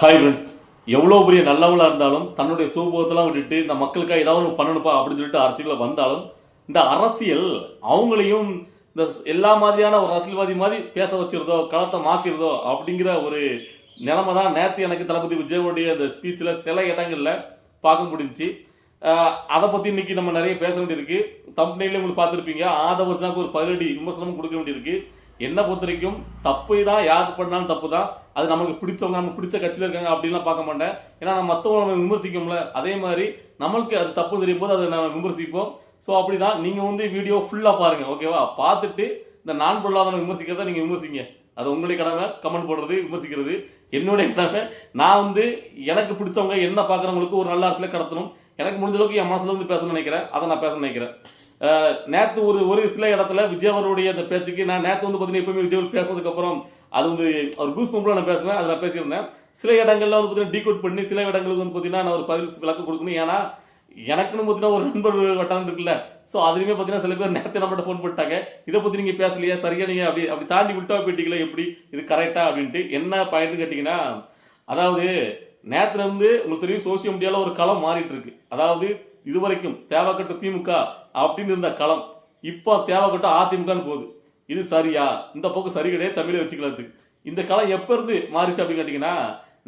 Hi friends, எவ்வளோ பெரிய நல்லவங்களா இருந்தாலும் தன்னுடைய சுகபோகத்தெல்லாம் விட்டுட்டு இந்த மக்களுக்காக ஏதாவது ஒன்று பண்ணணுப்பா அப்படின்னு சொல்லிட்டு அரசியலில் வந்தாலும் இந்த அரசியல் அவங்களையும் இந்த எல்லா மாதிரியான ஒரு அரசியல்வாதி மாதிரி பேச வச்சிருதோ, களத்தை மாற்றிருதோ அப்படிங்கிற ஒரு நிலைமை தான் நேற்று எனக்கு தளபதி விஜயோடைய இந்த ஸ்பீச்சில் சில இடங்களில் பார்க்க முடிஞ்சிச்சு. அதை பற்றி இன்னைக்கு நம்ம நிறைய பேச வேண்டியிருக்கு. தம்பனையில உங்களுக்கு பார்த்துருப்பீங்க, ஆதவர்ஷாவுக்கு ஒரு 10 விமர்சனமும் கொடுக்க வேண்டியிருக்கு. என்ன பொறுத்த வரைக்கும் தப்பு தான், யாருக்கு பண்ணாலும் தப்பு தான். அது நமக்கு பிடிச்சவங்க, நமக்கு பிடிச்ச கட்சியில் இருக்காங்க அப்படின்லாம் பார்க்க மாட்டேன். ஏன்னா நம்ம மற்றவங்க நம்ம விமர்சிக்கும்ல, அதே மாதிரி நம்மளுக்கு அது தப்பு தெரியும் போது அதை நம்ம விமர்சிப்போம். ஸோ அப்படிதான் நீங்கள் வீடியோ ஃபுல்லாக பாருங்க, ஓகேவா? பார்த்துட்டு இந்த நான் பொருளாதாரம் விமர்சிக்கிறத நீங்கள் விமர்சிங்க. அது உங்களுடைய கடமை. கமெண்ட் போடுறது, விமர்சிக்கிறது என்னுடைய கடமை. நான் எனக்கு பிடிச்சவங்க என்ன பார்க்குறவங்களுக்கு ஒரு நல்ல அரசியலை கடத்தணும். எனக்கு முடிஞ்ச அளவுக்கு என் மனசுல பேசணும்னு நினைக்கிறேன். அதை நான் பேச நினைக்கிறேன். நேற்று ஒரு சில இடத்துல விஜய் அவருடைய அந்த பேச்சுக்கு நான் நேற்று பார்த்தீங்கன்னா எப்பவுமே விஜய் பேசுறதுக்கு அப்புறம் அது ஒரு கூஸ் பம்பில் நான் பேசுவேன். அதை நான் பேசியிருந்தேன். சில இடங்கள்ல பார்த்தீங்கன்னா டீகோட் பண்ணி சில இடங்களுக்கு பார்த்தீங்கன்னா நான் ஒரு பதில் விளக்கம் கொடுக்கணும். ஏன்னா எனக்குன்னு பார்த்தீங்கன்னா ஒரு நண்பர் வட்டம் இருக்குல்ல, ஸோ அதுலேயுமே பார்த்தீங்கன்னா சில பேர் நேற்று நம்மகிட்ட ஃபோன் பண்ணிட்டாங்க, இதை பற்றி நீங்கள் பேசலையா, சரியா நீங்கள் அப்படி தாண்டி விட்டா போயிட்டீங்களா, எப்படி இது கரெக்டா அப்படின்ட்டு. என்ன பாயிண்ட்னு கேட்டிங்கன்னா, அதாவது நேற்றுல உங்களுக்கு தெரியும் சோசியல் மீடியாவில் ஒரு களம் மாறிட்டு இருக்கு. அதாவது இதுவரைக்கும் தேவைக்கட்டு திமுக அப்படின்னு இருந்த களம் இப்போ தேவைக்கட்டு அதிமுகன்னு போகுது. இது சரியா? இந்த போக்கு சரி கிடையாது, தமிழை வச்சுக்கிறதுக்கு. இந்த களம் எப்போ இருந்து மாறிச்சு அப்படின்னு கேட்டிங்கன்னா,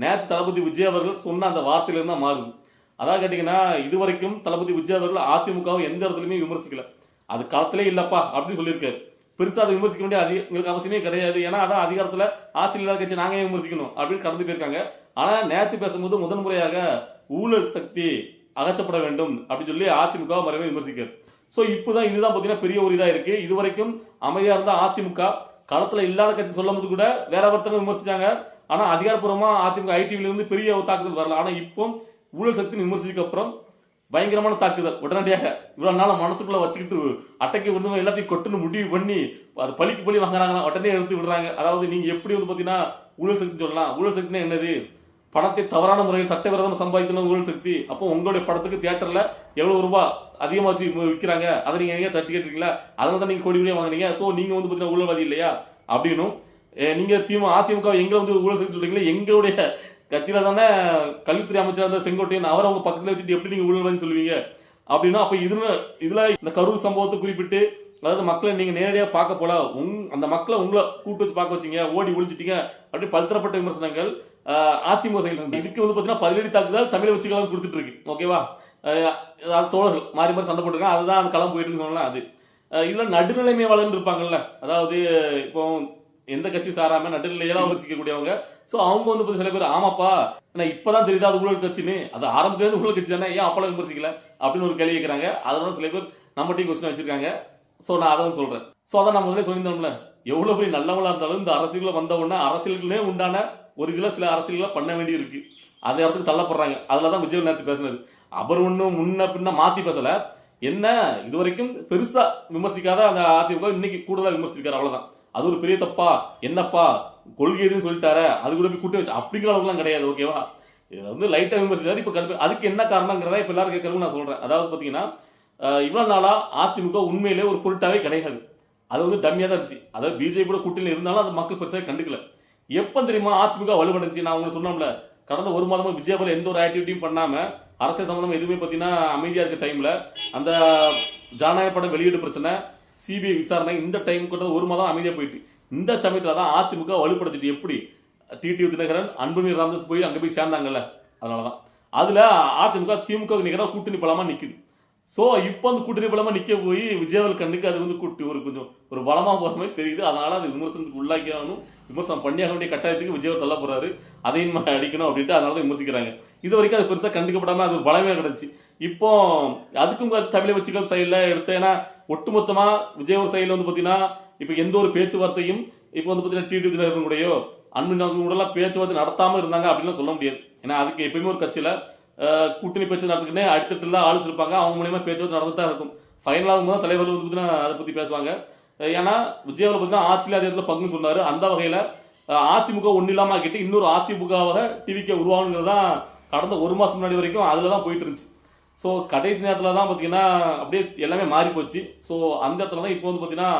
நேற்று தளபதி விஜய் அவர்கள் சொன்ன அந்த வார்த்தையிலிருந்து தான் மாறுது. அதான் கேட்டிங்கன்னா, இதுவரைக்கும் தளபதி விஜய் அவர்கள் அதிமுகவை எந்த இடத்துலையுமே விமர்சிக்கல. அது களத்திலே இல்லப்பா அப்படின்னு சொல்லியிருக்காரு. பெருசாக அதை விமர்சிக்க வேண்டிய எங்களுக்கு அவசியமே கிடையாது. ஏன்னா அதான் அதிகாரத்தில் ஆட்சியில் இல்லாத கட்சி நாங்கள் ஏன் விமர்சிக்கணும் அப்படின்னு கடந்து போயிருக்காங்க. ஆனால் நேற்று பேசும்போது முதன்முறையாக ஊழல் சக்தி அகற்றப்பட வேண்டும் அப்படின்னு சொல்லி அதிமுக மறைமுக விமர்சிக்காரு. ஸோ இப்போதான் இதுதான் பார்த்தீங்கன்னா பெரிய ஒரு இதாக இருக்கு. இதுவரைக்கும் அமைதியாக இருந்த அதிமுக களத்தில் இல்லாத கட்சி சொல்லும் போது கூட வேற ஒருத்தவங்க விமர்சிச்சாங்க. ஆனால் அதிகாரப்பூர்வமாக அதிமுக ஐடிவிலிருந்து பெரிய ஒரு தாக்குதல் வரல. ஆனால் இப்போ ஊழல் சக்தி விமர்சிக்க அப்புறம் பயங்கரமான தாக்குதல் உடனடியாக இவ்வளவு நாள் மனசுக்குள்ள வச்சுக்கிட்டு அட்டைக்கு விடுதவங்க எல்லாத்தையும் கொட்டுன்னு முடிவு பண்ணி அது பழிக்கு பழி வாங்குறாங்களா, உடனே எடுத்து விடுறாங்க. அதாவது நீங்க எப்படி பார்த்தீங்கன்னா ஊழல் சக்தி சொல்லலாம். ஊழல் சக்தினா என்னது? பணத்தை தவறான முறையில் சட்டவிரோதமாக சம்பாதிக்கணும் ஊழல் சக்தி. அப்போ உங்களுடைய படத்துக்கு தியேட்டர்ல எவ்வளவு ரூபாய் அதிகமாக வச்சு விற்கிறாங்க, அதை நீங்க எங்க தட்டி கேட்டுருக்கீங்களா? அதனால தான் நீங்க கோடி கோடியாக வாங்குறீங்க. ஸோ நீங்க பார்த்தீங்கன்னா ஊழல்வாதி இல்லையா அப்படின்னும், நீங்க அதிமுக எங்களை ஊழல் சக்தி சொல்றீங்களா? எங்களுடைய கட்சியில தானே கல்வித்துறை அமைச்சர் அந்த செங்கோட்டையன் அவரை உங்க பக்கத்துல வச்சுட்டு எப்படி நீங்க ஊழல்வாதின்னு சொல்லுவீங்க அப்படின்னா, அப்ப இதுல இந்த கரூர் சம்பவத்தை குறிப்பிட்டு, அதாவது மக்களை நீங்க நேரடியாக பார்க்க போல அந்த மக்களை உங்களை கூட்டு வச்சு பார்க்க வச்சீங்க, ஓடி ஒழிச்சிட்டீங்க அப்படி பல்தரப்பட்ட விமர்சனங்கள் அதிமுக சைடில். இதுக்கு பார்த்தீங்கன்னா 17 தாக்குதல் தமிழை வச்சுக்கலாம் கொடுத்துட்டு இருக்கு, ஓகேவா? அதாவது தோழர்கள் மாறி மாறி சண்டை போட்டுருக்காங்க. அதுதான் அந்த களம் போயிட்டு இருக்குன்னு சொல்லலாம். அது இதுல நடுநிலைமை வளர்ந்து இருப்பாங்கல்ல, அதாவது இப்போ எந்த கட்சி சாராம நடுநிலையெல்லாம் விமர்சிக்கக்கூடியவங்க. ஸோ அவங்க சில பேர் ஆமாப்பா நான் இப்பதான் தெரியுது அது ஊழல் கட்சின்னு, அது ஆரம்பத்துல ஊழல் கட்சி தானே, ஏன் அப்பெல்லாம் விமர்சிக்கல அப்படின்னு ஒரு கேள்வி கேட்கறாங்க. அதனால சில பேர் நம்மகிட்டையும் கொஸ்டின் வச்சிருக்காங்க. ஸோ நான் அதை சொல்றேன். ஸோ அதான் நான் முதல்ல சொல்லியிருந்தோம்ல, எவ்வளவு பெரிய நல்லவங்களா இருந்தாலும் இந்த அரசியலுக்குள்ள வந்த உடனே அரசியலுக்குள்ளே உண்டான ஒரு சில அரசியல்களை பண்ண வேண்டி இருக்கு. அந்த இடத்துக்கு தள்ளப்படுறாங்க. அதுலதான் விஜய் நேரத்து பேசுனது. அவர் ஒன்றும் முன்ன பின்ன மாத்தி பேசல. என்ன இதுவரைக்கும் பெருசா விமர்சிக்காத அந்த அதிமுக இன்னைக்கு கூடுதலா விமர்சிக்காரு, அவ்வளவுதான். அது ஒரு பெரிய தப்பா, என்னப்பா கொள்கை எதுவும் சொல்லிட்டாரு அது கூட போய் கூட்டி வச்சு அப்படிங்கிற அளவுக்குலாம் கிடையாது, ஓகேவா? இதை லைட்டா விமர்சிச்சாரு. இப்ப அதுக்கு என்ன காரணங்கிறதா இப்ப எல்லாரும் கேட்கறதுன்னு நான் சொல்றேன். அதாவது பாத்தீங்கன்னா, இவ்வளவு நாளா அதிமுக உண்மையிலே ஒரு பொருட்டாவே கிடையாது. அது டம்மியா தான் இருந்துச்சு. அதாவது பிஜேபி கூட்டணியில் இருந்தாலும் அது மக்கள் பெருசாக கண்டுக்கல. எப்ப தெரியுமா அதிமுக வலுவடைஞ்சு? நான் உங்களுக்கு சொன்னோம்ல, கடந்த ஒரு மாதமா விஜயபுரம் எந்த ஒரு ஆக்டிவிட்டியும் பண்ணாம அரசியல் சம்பந்தமா எதுவுமே பார்த்தீங்கன்னா அமைதியா இருக்க டைம்ல அந்த ஜனநாயக படம் வெளியீடு பிரச்சனை, சிபிஐ விசாரணை, இந்த டைம் கூட ஒரு மாதம் அமைதியா போயிட்டு, இந்த சமயத்துல தான் அதிமுக வலுப்படுத்திட்டு. எப்படி டிடிவி தினகரன், அன்புமணி ராமதாஸ் போய் அங்க போய் சேர்ந்தாங்கல்ல, அதனாலதான் அதுல அதிமுக திமுக நிகர கூட்டணி பலமா நிக்குது. ஸோ இப்போ அந்த கூட்டணி பலமா நிக்க போய் விஜயவல் கண்ணுக்கு அது கூட்டி கொஞ்சம் ஒரு பலமா போற மாதிரி தெரியுது. அதனால அது விமர்சனத்துக்கு உள்ளாக்கி ஆகணும், விமர்சனம் பண்ணியாக வேண்டிய கட்டாயத்துக்கு விஜய் தள்ள போறாரு, அதையும் அடிக்கணும் அப்படின்ட்டு அதனால விமர்சிக்கிறாங்க. இது வரைக்கும் அது பெருசா கண்டுக்கப்படாம அது ஒரு பலமே கிடைச்சு. இப்போ அதுக்கும் தமிழை வச்சுக்கள் சைட்ல எடுத்து, ஏன்னா ஒட்டுமொத்தமா விஜய் ஒரு சைட்ல பாத்தீங்கன்னா இப்ப எந்த ஒரு பேச்சுவார்த்தையும் இப்போ பாத்தீங்கன்னா டிடி தினகரன் கூடயோ அன்புமணி கூட எல்லாம் பேச்சுவார்த்தை நடத்தாம இருந்தாங்க அப்படின்னு சொல்ல முடியாது. ஏன்னா அதுக்கு எப்பயுமே ஒரு கட்சியில கூட்டணி பேச்சு நடத்துக்கிட்டே அடுத்தடுல ஆலோசிச்சிருப்பாங்க. அவங்க மூலியமா பேச்சுவார்த்தை நடந்துட்டு தான் இருக்கும். ஃபைனலாகும் போது தலைவர்கள் பார்த்தீங்கன்னா அதை பத்தி பேசுவாங்க. ஏன்னா விஜயாவில் பார்த்தீங்கன்னா ஆட்சியில் அதிகாரத்தில் பங்குன்னு சொன்னாரு. அந்த வகையில அதிமுக ஒன்றும் இல்லாம ஆக்கிட்டு இன்னொரு அதிமுகவாக டிவிக்கு உருவாகுங்கிறது தான் கடந்த ஒரு மாசம் முன்னாடி வரைக்கும் அதுல தான் போயிட்டு இருந்துச்சு. ஸோ கடைசி நேரத்தில் தான் பார்த்தீங்கன்னா அப்படியே எல்லாமே மாறி போச்சு. ஸோ அந்த இடத்துல தான் இப்போ பார்த்தீங்கன்னா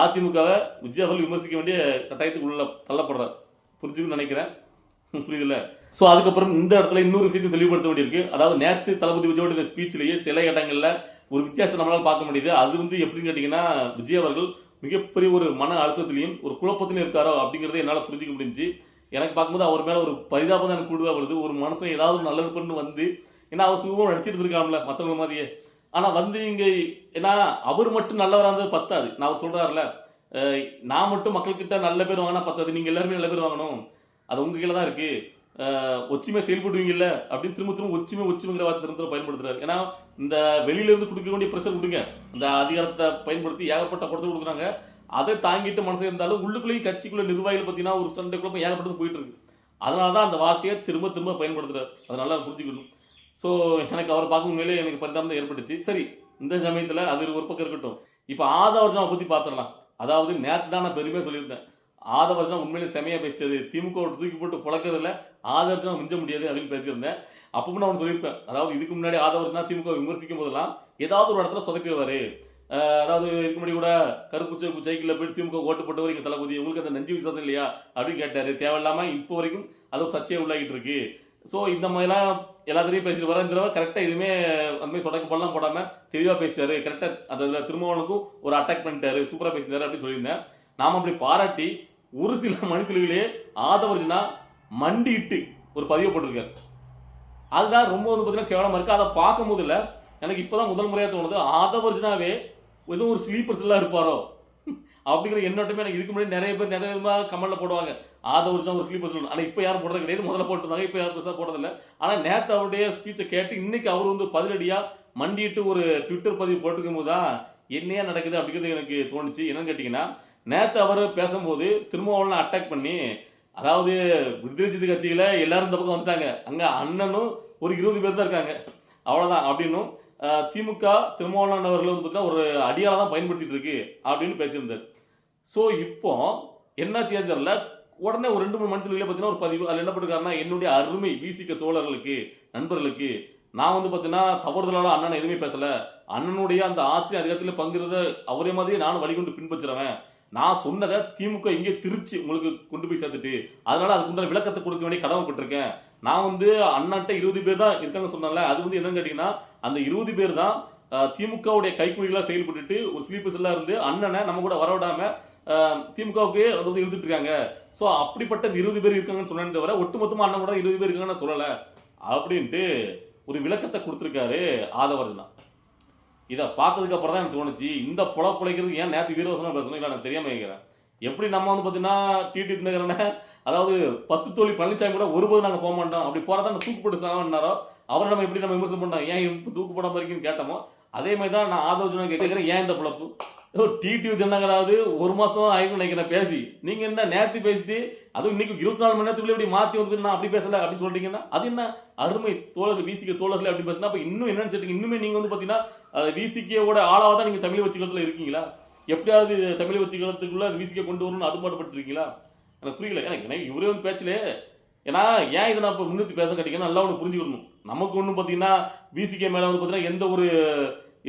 அதிமுகவை விஜய் அவர்கள் விமர்சிக்க வேண்டிய கட்டாயத்துக்கு உள்ள தள்ளப்படுறாரு. புரிஞ்சுக்கணும்னு நினைக்கிறேன். புரியுதுல்ல? ஸோ அதுக்கப்புறம் இந்த இடத்துல இன்னொரு விஷயத்தை தெளிவுபடுத்த வேண்டியிருக்கு. அதாவது நேத்து தளபதி விஜயோட இந்த ஸ்பீச்லேயே சில இடங்கள்ல ஒரு வித்தியாசம் நம்மளால பார்க்க முடியுது. அது வந்து எப்படின்னு கேட்டீங்கன்னா, விஜய் அவர்கள் மிகப்பெரிய ஒரு மன அழுத்தத்திலையும் ஒரு குழப்பத்திலையும் இருக்காரோ அப்படிங்கிறத என்னால் புரிஞ்சுக்க முடிஞ்சு. எனக்கு பார்க்கும்போது அவர் மேல ஒரு பரிதாபம் தான் எனக்கு கூடுதலாக வருது. ஒரு மனுஷன் ஏதாவது ஒரு நல்லது பண்ணு வந்து, ஏன்னா அவர் சுகமாக நடிச்சிட்டு இருக்காமல மற்றவங்க மாதிரியே. ஆனா வந்து இங்க ஏன்னா அவர் மட்டும் நல்லவராக இருந்தது பத்தாது. நான் அவர் சொல்றாருல, நான் மட்டும் மக்கள்கிட்ட நல்ல பேர் வாங்கினா பத்தாது, நீங்க எல்லாருமே நல்ல பேர் வாங்கணும், அது உங்க கீழே தான் இருக்கு, ஒச்சுமை செயல்படுவீங்கல்ல அப்படின்னு திரும்ப திரும்ப ஒச்சுமைங்கிற வார்த்தை திரும்ப பயன்படுத்துறாரு. ஏன்னா இந்த வெளியில இருந்து கொடுக்க வேண்டிய ப்ரெஷர் கொடுங்க, இந்த அதிகாரத்தை பயன்படுத்தி ஏகப்பட்ட படத்தை கொடுக்குறாங்க. அதை தாங்கிட்டு மனசு இருந்தாலும் உள்ளுக்குள்ளேயும் கட்சிக்குள்ள நிர்வாகிகள் பார்த்தீங்கன்னா ஒரு சண்டை குழப்பம் ஏகப்பட்டது போயிட்டு இருக்கு. அதனாலதான் அந்த வார்த்தையை திரும்ப திரும்ப பயன்படுத்துறாரு. அதனால புரிஞ்சுக்கணும். ஸோ எனக்கு அவரை பார்க்கும் உண்மையிலே எனக்கு பரிதாபம் தான் ஏற்பட்டுச்சு. சரி, இந்த சமயத்தில் அது ஒரு பக்கம் இருக்கட்டும். இப்போ ஆதவர்ஜனாவை பற்றி பார்த்துடலாம். அதாவது நேற்று தான் நான் பெருமையாக சொல்லியிருந்தேன், ஆதவர்ஜனா உண்மையிலே செமையாக பேசிட்டது, திமுக தூக்கி போட்டு புழக்கிறதுல ஆதவர்ஜனா மிஞ்ச முடியாது அப்படின்னு பேசியிருந்தேன். அப்பவும் நான் சொல்லியிருப்பேன், அதாவது இதுக்கு முன்னாடி ஆதவர்ஜனா திமுக விமர்சிக்கும் போதெல்லாம் ஏதாவது ஒரு இடத்துல சொதப்பிடுவாரு. அதாவது இதுக்கு முன்னாடி கூட கருப்பு சிவப்பு சைக்கிளில் போயிட்டு திமுக ஓட்டு போட்டவர் இங்கே தளபதி, உங்களுக்கு அந்த நெஞ்சு விசுவாசம் இல்லையா அப்படின்னு கேட்டார். தேவையில்லாமல் இப்போ வரைக்கும் அது சர்ச்சையை உள்ளாகிட்டு இருக்கு. ஸோ இந்த மாதிரிலாம் எல்லாத்திலையும் பேசிட்டு வர, இந்த தடவை கரெக்டாக எதுவுமே அந்த மாதிரி சொடக்கு பண்ணலாம் போடாமல் தெளிவாக பேசிட்டாரு. கரெக்டாக அதில் திருமாவளவனுக்கும் ஒரு அட்டாக் பண்ணிட்டாரு, சூப்பராக பேசிட்டாரு அப்படின்னு சொல்லியிருந்தேன். நாம் அப்படி பாராட்டி ஒரு சில மணித்துளிகளே ஆதவர்ஜனா மண்டிட்டு ஒரு பதிவு போட்டிருக்காரு. அதுதான் ரொம்ப வந்து பார்த்தீங்கன்னா கேவலமாக இருக்குது. அதை பார்க்கும் போதில் எனக்கு இப்போதான் முதல் முறையாக தோணுது, ஆதவர்ஜனாவே எதுவும் ஒரு ஸ்லீப்பர்ஸ் எல்லாம் இருப்பாரோ அப்படிங்கிற எண்ணோட்டமே எனக்கு இதுக்கு முன்னாடி நிறைய பேர் நிறைய விதமாக கமெண்ட்ல போடுவாங்க, ஆதவர்ஜனா ஒரு ஸ்லீப்பர்ஸ். ஆனால் இப்போ யாரும் போடுறது கிடையாது, முதல்ல போட்டுருந்தாங்க, இப்போ யாரும் பெருசாக போடுறதில்லை. ஆனால் நேற்று அவருடைய ஸ்பீச்சை கேட்டு இன்னைக்கு அவர் வந்து பதிலடியாக மண்டிட்டு ஒரு ட்விட்டர் பதிவு போட்டுக்கும் போது தான் என்னையா நடக்குது அப்படிங்கிறது எனக்கு தோணுச்சு. என்னன்னு கேட்டிங்கன்னா, நேற்று அவர் பேசும்போது திருமாவளவனை அட்டாக் பண்ணி, அதாவது விடுதலை சிறுத்தை கட்சியில் எல்லாரும் இந்த பக்கம் வந்துட்டாங்க, அங்கே அண்ணனும் ஒரு 20 பேர் தான் இருக்காங்க, அவ்வளோதான் அப்படின்னும் திமுக திருமாவளவன் அவர்கள் வந்து பார்த்தீங்கன்னா ஒரு அடியால தான் பயன்படுத்திட்டு இருக்கு அப்படின்னு பேசியிருந்தார். ஸோ இப்போ என்னாச்சு தெரியல, உடனே ஒரு 2-3 மணித்துக்குள்ளே பார்த்தீங்கன்னா ஒரு பதிவு அதில் என்ன பண்ணிருக்காருன்னா, என்னுடைய அருமை விசிக தோழர்களுக்கு நண்பர்களுக்கு நான் வந்து பார்த்தீங்கன்னா தவறுதலால அண்ணனை எதுவுமே பேசலை, அண்ணனுடைய அந்த ஆட்சி அதிகாரத்தில் பங்குறத அவரே மாதிரியே நானும் வழிகொண்டு பின்பற்றுறேன், நான் சொன்னதை திமுக இங்கே திருச்சி உங்களுக்கு கொண்டு போய் சேர்த்துட்டு அதனால அதுக்குண்டான விளக்கத்தை கொடுக்க வேண்டிய கடமைப்பட்டிருக்கேன். நான் வந்து அண்ணாட்ட 20 பேர் தான் இருக்காங்க சொன்னால, அது வந்து என்னன்னு கேட்டீங்கன்னா அந்த 20 பேர் தான் திமுகவுடைய கைக்குலிகளாக செயல்பட்டு ஒரு ஸ்லீப்பர்ஸ் எல்லாம் இருந்து அண்ணனை நம்ம கூட வரவிடாம திமுகவுக்கு வந்து இழுத்துட்டு இருக்காங்க. ஸோ அப்படிப்பட்ட 20 பேர் இருக்காங்கன்னு சொன்னேன் தவிர ஒட்டுமொத்தமாக அண்ணன் கூட 20 பேர் இருக்காங்கன்னு சொல்லலை அப்படின்ட்டு ஒரு விளக்கத்தை கொடுத்துருக்காரு ஆதவர்ஜனா. இதை பார்த்ததுக்கு அப்புறம் தான் எனக்கு தோணுச்சு, இந்த புழைக்கிறதுக்கு ஏன் நேற்று வீரவசனம் பேசணும், இல்லை நான் தெரியாமல் கேட்குறேன். எப்படி நம்ம வந்து பார்த்தீங்கன்னா டிடி தினகரனை, அதாவது 10 தோழி பழனிசாமி கூட ஒருபோது நாங்கள் போக மாட்டோம், அப்படி போகிறதா நான் தூக்கு போட்டு சாகனாரோ அவரை நம்ம எப்படி நம்ம விமர்சனம் பண்ணோம், ஏன் இப்போ தூக்கு போடாமல் இருக்கீங்கன்னு கேட்டோமோ அதே மாதிரி தான் நான் ஆதோஜனை கேட்குறேன், ஏன் இந்த பிழப்பு டிடி தினகராவது 1 மாதம் ஆகிடும் நினைக்கிறேன் பேசி, நீங்கள் என்ன நேற்று பேசிட்டு அதுவும் இன்னைக்கு 24 மணி நேரத்துக்குள்ளே இப்படி மாற்றி வந்து நான் அப்படி பேசலை அப்படின்னு சொல்லிட்டீங்கன்னா அது என்ன அருமை தோழர் விசிக தோழர்கள் அப்படி பேசினா அப்போ இன்னும் என்னன்னு சொல்லிட்டீங்க, இன்னுமே நீங்கள் வந்து பார்த்தீங்கன்னா விசிகோட ஆளாக தான் நீங்கள் தமிழ் வச்சுக்கிறதுல இருக்கீங்களா, எப்படியாவது தமிழ் வச்சுக்கிறதுக்குள்ள விசிக கொண்டு வரணும்னு அதுபாடுபட்டு இருக்கீங்களா, எனக்கு புரியல. எனக்கு இவரே வந்து பேச்சலே, ஏன்னா ஏன் இதை நான் இப்போ முன்னிறுத்தி பேச கேட்டீங்கன்னா நல்லா ஒன்று புரிஞ்சுக்கணும், நமக்கு ஒன்றும் பார்த்தீங்கன்னா விசிகே மேலே வந்து பார்த்தீங்கன்னா எந்த ஒரு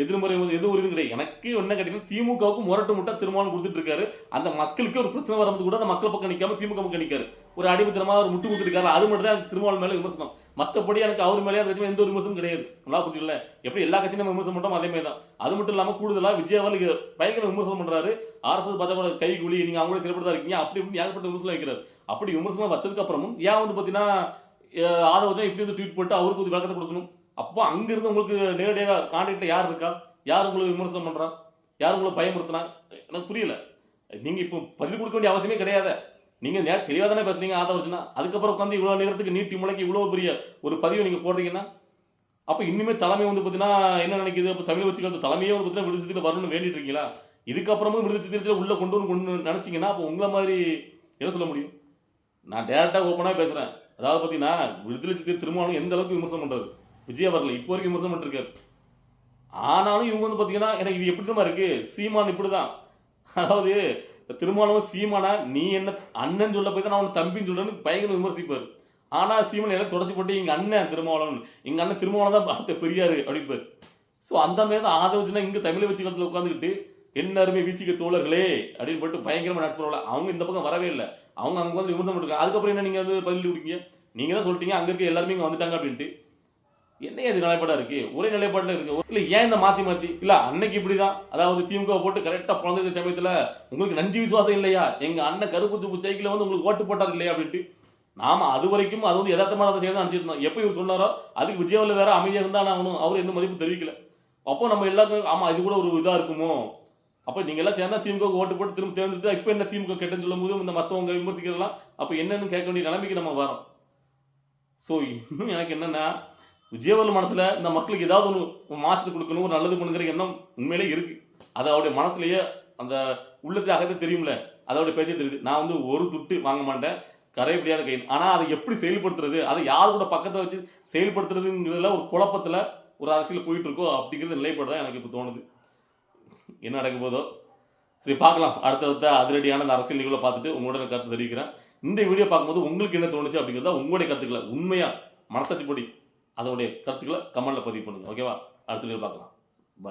எதிர்மறை எதுவும் ஒரு இதுவும் கிடையாது. எனக்கு என்ன கேட்டீங்கன்னா திமுகவுக்கு முரட்டு முட்டா திருமாவளவன் கொடுத்துட்டு இருக்காரு, அந்த மக்களுக்கு ஒரு பிரச்சனை வரும்போது கூட அந்த மக்கள் பக்கம் நிற்காம திமுக பக்கம் நிற்காரு, ஒரு அடிமத்தனமாக ஒரு முட்டு கொடுத்துருக்காரு, அது மட்டும் தான் திருமாவளவன் மேலே விமர்சனம். மற்றபடி எனக்கு அவர் மேலே எந்த ஒரு விமர்சனம் கிடையாது. நல்லா புரிஞ்சுக்கல, எப்படி எல்லா கட்சியும் நம்ம விமர்சனம் பண்ணுறோம் அதே மாதிரி தான். அது மட்டும் இல்லாமல் கூடுதலாக விஜயவால் பயங்கர விமர்சனம் பண்ணுறாரு, RSS பாஜக கை கூலி நீங்கள் அவங்களே சிறப்பட்டு தான் இருக்கீங்க அப்படி இப்படி ஏகப்பட்ட விமர்சனம் வைக்கிறார். அப்படி விமர்சனம் வச்சதுக்கு அப்புறமும் ஏன் வந்து பார்த்தீங்கன்னா ஆதவர்ஜனா இப்படி வந்து ட்வீட் போட்டு அவருக்கு ஒரு விளக்கத்தை கொடுக்கணும். அப்போ அங்கிருந்து உங்களுக்கு நேரடியாக கான்டாக்டில் யார் இருக்கா, யார் உங்களுக்கு விமர்சனம் பண்ணுறா, யார் உங்களை பயமுறுத்தினா, எனக்கு புரியல. நீங்கள் இப்போ பதில் கொடுக்க வேண்டிய அவசியமே கிடையாது, நீங்கள் தெளிவாக தானே பேசுறீங்க ஆதவர்ஜனா, அதுக்கப்புறம் உட்காந்து இவ்வளோ நேரத்துக்கு நீட்டி முளைக்கு இவ்வளோ பெரிய ஒரு பதிவை நீங்கள் போடுறீங்கன்னா அப்போ இன்னுமே தலைமை வந்து பார்த்தீங்கன்னா என்ன நினைக்குது, அப்போ தமிழ் வச்சுக்கிறது தலைமையே வந்து பார்த்தீங்கன்னா விடுதலை வரணும்னு வேண்டிட்டு இருக்கீங்களா, இதுக்கப்புறமும் விடுதலை உள்ளே கொண்டு நினச்சிங்கன்னா அப்போ உங்களை மாதிரி என்ன சொல்ல முடியும். நான் டேரெக்டாக ஓப்பனாக பேசுகிறேன், அதாவது பார்த்தீங்கன்னா விடுதலை சிறுத்தை திருமாவளவன் எந்த அளவுக்கு விமர்சனம் பண்ணுறாரு, விஜய் அவர்கள் இப்போ வரைக்கும் விமர்சனம் பண்ணிருக்காரு. ஆனாலும் இவங்க வந்து பார்த்தீங்கன்னா எனக்கு இது எப்படி தான் இருக்கு, சீமான் இப்படி தான், அதாவது திருமாவளவன் சீமானா நீ என்ன அண்ணன் சொல்ல போய் தான் நான் அவன் தம்பின்னு சொல்றேன்னு பயங்கர விமர்சிப்பார். ஆனா சீமான் எல்லாம் தொடச்சு போட்டு எங்க அண்ணன் திருமாவளவன், எங்க அண்ணன் திருமாவளவன் தான் பார்த்த பெரியாரு அப்படிப்பாரு. ஸோ அந்த மாதிரி தான் ஆதவர்ஜனா இங்கே தமிழ் வச்சுக்கிறதுல உட்காந்துக்கிட்டு எல்லாருமே விசிக தோழர்களே அப்படின்னு போட்டு பயங்கரமா நட்புறவுல அவங்க இந்த பக்கம் வரவே இல்லை. அவங்க அங்க வந்து விமர்சனம் பண்ணிருக்காங்க. அதுக்கப்புறம் என்ன நீங்க வந்து பதில் கொடுக்கீங்க? நீங்க தான் சொல்லிட்டீங்க அங்க இருக்க எல்லாருமே இங்க வந்துட்டாங்க அப்படின்ட்டு. என்ன இது நிலைப்பாடா இருக்கு? ஒரே நிலைப்பாடுல இருக்கு. இல்ல ஏன் இந்த மாத்தி மாத்தி? இல்ல அன்னைக்கு இப்படிதான், அதாவது திமுக போட்டு கரெக்டா பிறந்திருக்க சமயத்துல உங்களுக்கு நன்றி விசுவாசம் இல்லையா? எங்க அண்ணன் கருப்பு துப்பு சைக்கிள் வந்து உங்களுக்கு ஓட்டு போட்டார் இல்லையா அப்படின்ட்டு. நாம அது வரைக்கும் அது வந்து யதார்த்தமான செய்ய தான் நினைச்சிட்டு இருந்தோம். எப்ப இவர் சொன்னாரோ அதுக்கு விஜயவால வேற அமைதியா இருந்தா ஆகணும். அவர் எந்த மதிப்பு தெரிவிக்கல. அப்போ நம்ம எல்லாருக்கும் ஆமா இது கூட ஒரு இதா இருக்குமோ. அப்ப நீங்க எல்லாம் சேர்ந்தா திமுக ஓட்டு போட்டு திரும்ப தேர்ந்தெடுத்து இப்ப என்ன திமுக கெட்டன்னு சொல்லும் போது இந்த மத்தவங்க விமர்சிக்கிறதெல்லாம் அப்ப என்னன்னு கேட்க வேண்டிய நிலைமைக்கு நம்ம வரோம். ஸோ இன்னும் எனக்கு என்னன்னா விஜயவர்ல மனசுல இந்த மக்களுக்கு ஏதாவது ஒன்று மாசத்துக்கு கொடுக்கணும், ஒரு நல்லது பண்ணுங்கிற எண்ணம் உண்மையிலே இருக்கு. அது அவருடைய மனசுலயே அந்த உள்ளத்தை அகத்தை தெரியும்ல, அதோட பேச்சே தெரியுது. நான் வந்து ஒரு துட்டு வாங்க மாட்டேன், கரை பிடியாத கை. ஆனா அதை எப்படி செயல்படுத்துறது, அதை யார் கூட பக்கத்தை வச்சு செயல்படுத்துறதுங்கிறதுல ஒரு குழப்பத்துல ஒரு அரசியல் போயிட்டு இருக்கோ அப்படிங்கிறது நிலைப்பாடு தான் எனக்கு இப்போ தோணுது. என்ன நடக்க போதோ சரி பார்க்கலாம். அடுத்தடுத்த அதிரடியான அந்த அரசியல் நிகழ்வை பார்த்துட்டு உங்களோட கருத்து தெரிவிக்கிறேன். இந்த வீடியோ பார்க்கும்போது உங்களுக்கு என்ன தோணுச்சு அப்படிங்கிறத உங்களுடைய கருத்துக்களை உண்மையா மனசாட்சிப்படி அதனுடைய கருத்துக்களை கமெண்ட்ல பதிவு பண்ணுங்க. ஓகேவா? அடுத்த வீடியோ பார்க்கலாம்.